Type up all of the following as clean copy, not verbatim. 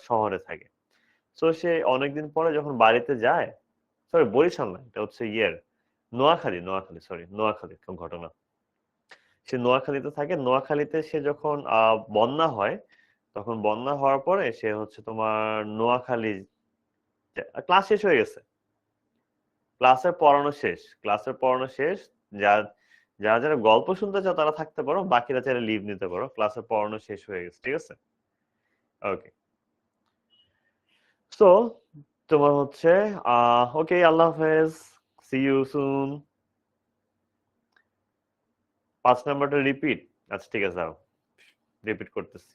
শহরে থাকে। সো সে অনেকদিন পরে যখন বাড়িতে যায়, সরি বরিশাল না, এটা হচ্ছে নোয়াখালী, সরি নোয়াখালী ঘটনা। সে নোয়াখালীতে থাকে। নোয়াখালীতে সে যখন বন্যা হয়, তখন বন্যা হওয়ার পরে সে হচ্ছে তোমার নোয়াখালী ক্লাস শেষ হয়ে গেছে। ক্লাসের পড়ানো শেষ। যারা যারা যারা গল্প শুনতে চাও তারা থাকতে পারো, বাকিরা চাইলে লিভ নিতে পারো। ক্লাসের পড়ানো শেষ হয়ে গেছে, ঠিক আছে? ওকে। সো তোমার হচ্ছে ওকে, আল্লাহ হাফেজ, সি ইউ সুন। 5 নাম্বারটা রিপিট। আচ্ছা ঠিক আছে, দাও রিপিট করতেছি,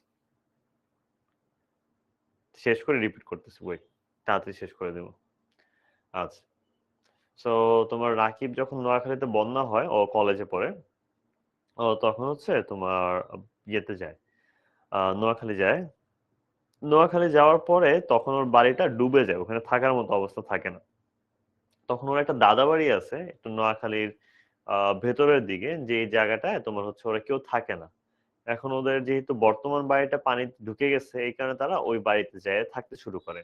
শেষ করে রিপিট করতেছি, ওয়েট, তাড়াতাড়ি শেষ করে দেবো। আচ্ছা, সো তোমার রাকিব যখন নোয়াখালীতে বন্যা হয়, ও কলেজে পড়ে, ও তখন হচ্ছে তোমার ইয়েতে যায়, নোয়াখালী যায়। নোয়াখালী যাওয়ার পরে তখন ওর বাড়িটা ডুবে যায়, ওখানে থাকার মতো অবস্থা থাকে না। তখন ওর একটা দাদা বাড়ি আছে একটু নোয়াখালীর ভেতরের দিকে, যে জায়গাটায় তোমার হচ্ছে ওরা কেউ থাকে না। এখন ওদের যেহেতু বর্তমান বাড়িটা পানি ঢুকে গেছে, এই কারণে তারা ওই বাড়িতে যায় থাকতে শুরু করে।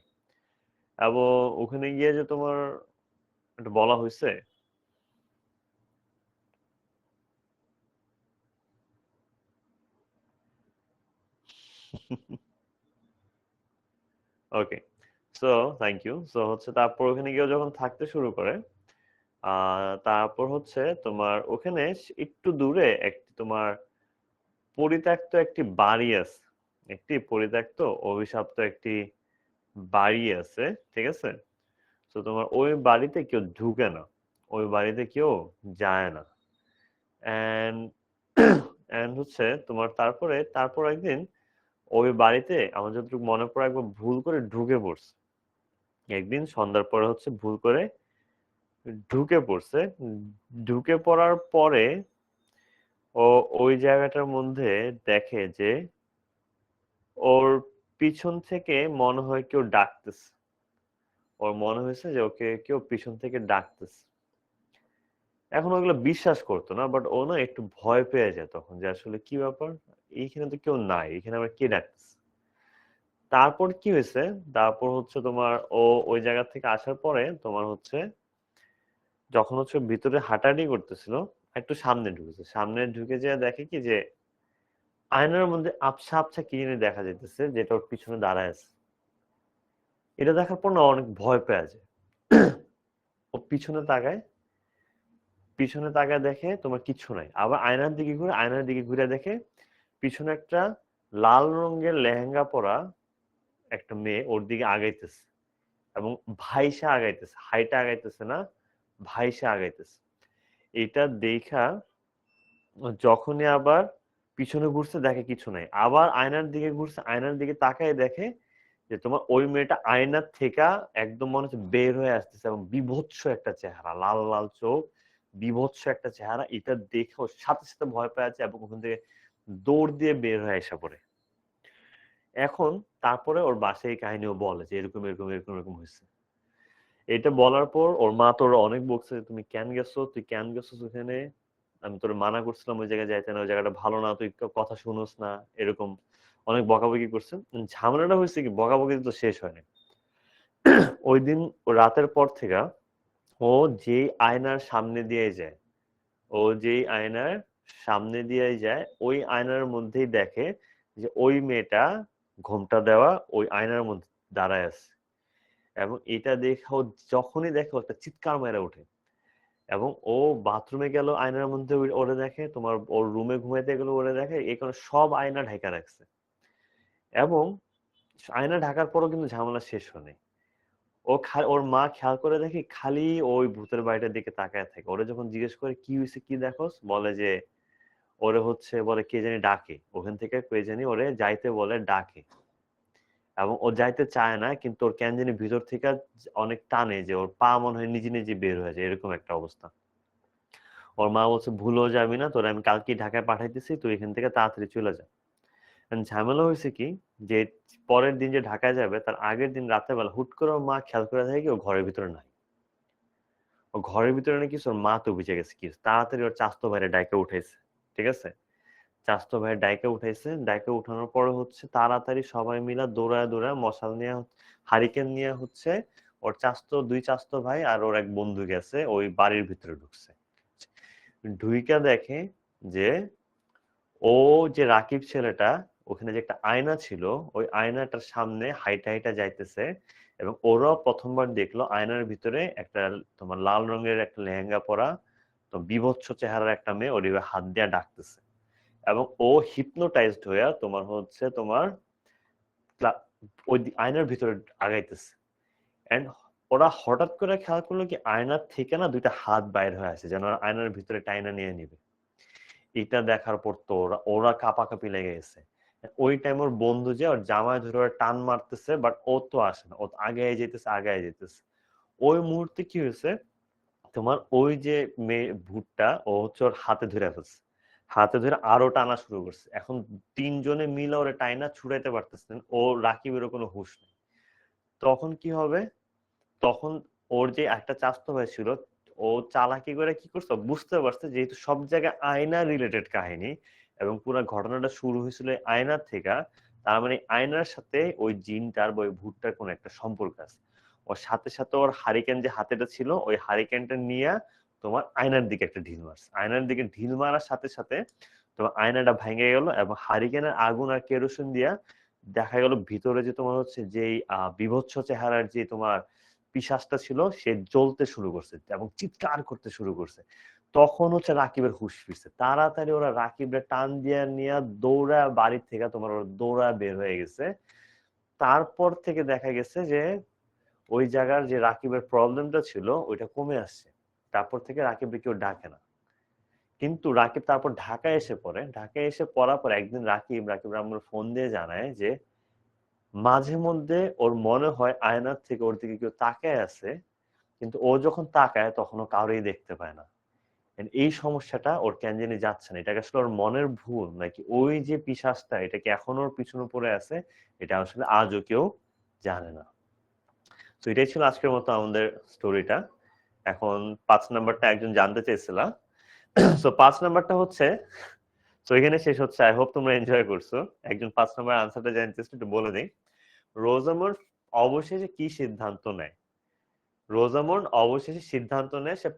এবং ওখানে গিয়ে যে তোমার একটা বলা হয়েছে। ওকে, সো থ্যাংক ইউ। সো হচ্ছে তারপর ওখানে গিয়ে যখন থাকতে শুরু করে, তারপর হচ্ছে তোমার ওখানে একটু দূরে একটি তোমার পরিত্যক্ত একটি বাড়ি আছে, একটি পরিত্যক্ত অভিশপ্ত একটি বাড়ি আছে, ঠিক আছে? তো তোমার ওই বাড়িতে কেউ ঢুকে না, ওই বাড়িতে কেউ যায় না। এন্ড এন্ড হচ্ছে তোমার তারপর একদিন ওই বাড়িতে আমার যতটুকু মনে পড়ে একবার ভুল করে ঢুকে পড়ছে। একদিন সন্ধ্যার পরে হচ্ছে ভুল করে ঢুকে পড়ছে। ঢুকে পড়ার পরে ও ওই জায়গাটার মধ্যে দেখে যে ওর পিছন থেকে মনে হয় কেউ ডাকতেছে। ওর মনে হয়েছে যে ওকে কেউ পিছন থেকে ডাকতেছে। এখন ওগুলো বিশ্বাস করতো না, বাট ও না একটু ভয় পেয়ে যায় তখন, যে আসলে কি ব্যাপার, এইখানে তো কেউ নাই, এখানে আবার কে ডাকতেছে। তারপর কি হয়েছে, তারপর হচ্ছে তোমার ও ওই জায়গা থেকে আসার পরে তোমার হচ্ছে যখন হচ্ছে ভিতরে হাঁটাহাঁটি করতেছিল, একটু সামনে ঢুকেছে, সামনে ঢুকে যেয়ে দেখে কি যে আয়নার মধ্যে আবছা আবছা কি জানি দেখা যাইতেছে, যেটা ওর পিছনে দাঁড়ায় আছে। এটা দেখার পর না অনেক ভয় পেয়ে যায়। ও পিছনে তাকায় দেখে তোমার কিচ্ছু নাই। আবার আয়নার দিকে ঘুরে দেখে পিছনে একটা লাল রঙের লেহেঙ্গা পরা একটা মেয়ে ওর দিকে আগাইতেছে, এবং ভাইসা আগাইতেছে, হাইটা আগাইতেছে না, ভাইসা আগাইতেছে। এটা দেখা যখনই আবার পিছনে ঘুরছে দেখে কিছু নাই, আবার আয়নার দিকে ঘুরছে, আয়নার দিকে তাকায় দেখে যে তোমার ওই মেয়েটা আয়নার থেকে একদম মনে হচ্ছে বের হয়ে আসতেছে, এবং বিভৎস একটা চেহারা, লাল লাল চোখ, বিভৎস একটা চেহারা। এটা দেখে ওর সাথে সাথে ভয় পেয়ে আছে, এবং ওখান থেকে দৌড় দিয়ে বের হয়ে আসা পড়ে। এখন তারপরে ওর বাসায় এই কাহিনীও বলে যে এরকম এরকম এরকম এরকম হয়েছে। এটা বলার পর ওর মা তোর অনেক বকছে, তুমি কেন গেছো, তুই কেন গেছিস ওখানে, আমি তোর মানা করছিলাম ওই জায়গায় যাইতে না, ওই জায়গাটা ভালো না, তুই কথা শুনোস না, এরকম অনেক বকাবকি করছে। ঝামেলাটা হয়েছে কি, বকাবকি তো শেষ হয়নি। ওই দিন রাতের পর থেকে ও যেই আয়নার সামনে দিয়ে যায়, ও যেই আয়নার সামনে দিয়ে যায়, ওই আয়নার মধ্যেই দেখে যে ওই মেয়েটা ঘোমটা দেওয়া ওই আয়নার মধ্যে দাঁড়ায় আছে। এবং এটা দেখে ও যখনই দেখে ও একটা চিৎকার মেরে ওঠে, এবং ও বাথরুমে গেল আয়নার মধ্যে ওরে দেখে, তোমার ওর রুমে ঘুমাইতে গেল ওরে দেখে, এই কারণে সব আয়না ঢাকা রাখছে। এবং আয়না ঢাকার পরও কিন্তু ঝামেলা শেষ হয়নি। ওর মা খেয়াল করে দেখে খালি ওই ভূতের বাড়িটার দিকে তাকায় থাকে। ওরে যখন জিজ্ঞেস করে কি হয়েছে, কি দেখোস, বলে যে ওরে হচ্ছে বলে কে জানি ডাকে, ওখান থেকে কে জানি ওরে যাইতে বলে ডাকে। এবং ও যাইতে চায় না, কিন্তু ওর কেন জানি ভিতর থেকে অনেক টানে, যে ওর পা মনে হয় নিজে নিজে বের হয়ে যায়, এরকম একটা অবস্থা। ওর মা বলছে ভুলেও যাবি না, তোর আমি কালকে ঢাকায় পাঠাইতেছি, তুই এখান থেকে তাড়াতাড়ি চলে যা। ঝামেলা হয়েছে কি, যে পরের দিন যে ঢাকায় যাবে তার আগের দিন রাতের বেলা হুট করে ওর মা খেয়াল করে দেখে কি ও ঘরের ভিতরে নাই। ও ঘরের ভিতরে নাকি ওর মা তো বুঝে গেছে কি, তাড়াতাড়ি ওর চাস্তো বাইরে ডাইকে উঠেছে, ঠিক আছে? চাচতো ভাই ডাইকে উঠাইছে, ডাইকে উঠানোর পরে হচ্ছে তাড়াতাড়ি সবাই মিলা দৌড়ায় দৌড়ায় মশাল নিয়ে হারিকেন নিয়ে হচ্ছে ওর দুই চাচতো ভাই আর ওর এক বন্ধু গেছে ওই বাড়ির ভিতরে ঢুকছে। ঢুইকা দেখে যে ও যে রাকিব ছেলেটা ওখানে যে একটা আয়না ছিল ওই আয়নাটার সামনে হাইটা হাইটা যাইতেছে, এবং ওরাও প্রথমবার দেখলো আয়নার ভিতরে একটা তোমার লাল রঙের একটা লেহেঙ্গা পরা তো বীভৎস চেহারার একটা মেয়ে ওর হাত দিয়ে ডাকতেছে, এবং ও হিপনোটাইজড হইয়া তোমার হচ্ছে তোমার ওই আয়নার ভিতরে আগাইতেছে। এন্ড ওরা হঠাৎ করে খেয়াল করলো কি আয়নার থেকে না দুইটা হাত বাইর হয়ে আছে, যেন ওরা আয়নার ভিতরে টাইনা নিয়ে নিবে। এটা দেখার পর তো ওরা ওরা কাঁপাকাঁপি লেগে গেছে। ওই টাইম ওর বন্ধু যে ওর জামায় ধরে ওরা টান মারতেছে, বাট ও তো আসে না, ও আগায় যেতেছে আগায় যেতেছে। ওই মুহূর্তে কি হয়েছে তোমার ওই যে মেয়ে ভূতটা ও হচ্ছে ওর হাতে ধরে ফেলছে, হাতে ধরে আরো টানা শুরু করছে। এখন তিনজনে মিলে ওরে টাইনা ছুড়াইতে পারতেছেন, ও রাকিবেরও কোনো হুঁশ নেই। তখন কি হবে, তখন ওর যে একটা চাচাতো ভাই ছিল ও চালাকি করে কি করছে বুঝতে পারছে যেহেতু সব জায়গায় আয়না রিলেটেড কাহিনী এবং পুরো ঘটনাটা শুরু হয়েছিল এই আয়নার থেকে, তার মানে আয়নার সাথে ওই জিনটার বা ওই ভূতটার কোনো একটা সম্পর্ক আছে। ওর সাথে সাথে ওর হারিকেন যে হাতেটা ছিল ওই হারিকেনটা নিয়ে তোমার আয়নার দিকে একটা ঢিল মারছে, আয়নার দিকে ঢিল মারার সাথে সাথে তোমার আয়নাটা ভেঙে গেল, এবং হারিকেনের আগুন আর কেরোসিন দিয়া দেখা গেল ভিতরে যে তোমার হচ্ছে যেই বীভৎস চেহারার যে তোমার পিশাচটা ছিল সে জ্বলতে শুরু করছে এবং চিৎকার করতে শুরু করছে। তখন হচ্ছে রাকিবের হুঁশ ফিরছে, তাড়াতাড়ি ওরা রাকিবের টান দিয়া নিয়ে দৌড়া বাড়ির থেকে তোমার ওরা দৌড়া বের হয়ে গেছে। তারপর থেকে দেখা গেছে যে ওই জায়গার যে রাকিবের প্রবলেমটা ছিল ওইটা কমে আসছে। তারপর থেকে রাকিবকে কেউ ডাকে না। কিন্তু রাকিব তারপর ঢাকায় এসে পড়ে, ঢাকায় এসে পড়ার পর একদিন রাকিব আমার ফোন দিয়ে জানায় যে মাঝে মধ্যে ওর মনে হয় আয়নার থেকে ওর দিকে কেউ তাকায় আছে, কিন্তু ও যখন তাকায় তখন ও কাউরেই দেখতে পায় না। And এই সমস্যাটা ওর কেন জানি যাচ্ছে না, এটা আসলে ওর মনের ভুল নাকি ওই যে পিশাচটা এটা কি এখনো ওর পিছনে পড়ে আছে, এটা আসলে আজও কেউ জানে না। তো এটাই ছিল আজকের মতো আমাদের স্টোরিটা। এখন 5 নাম্বারটা একজন জানতে চাইছিল। তো 5 নাম্বারটা হচ্ছে, তো এখানে শেষ হচ্ছে। আই হোপ তোমরা এনজয় করছো। একজন 5 নাম্বার আনসারটা জানতে চাইছে, একটু বলে দিই। রোজামন্ড অবশেষে কি সিদ্ধান্ত নেয়? রোজামন্ড অবশেষে সিদ্ধান্ত নেয় সে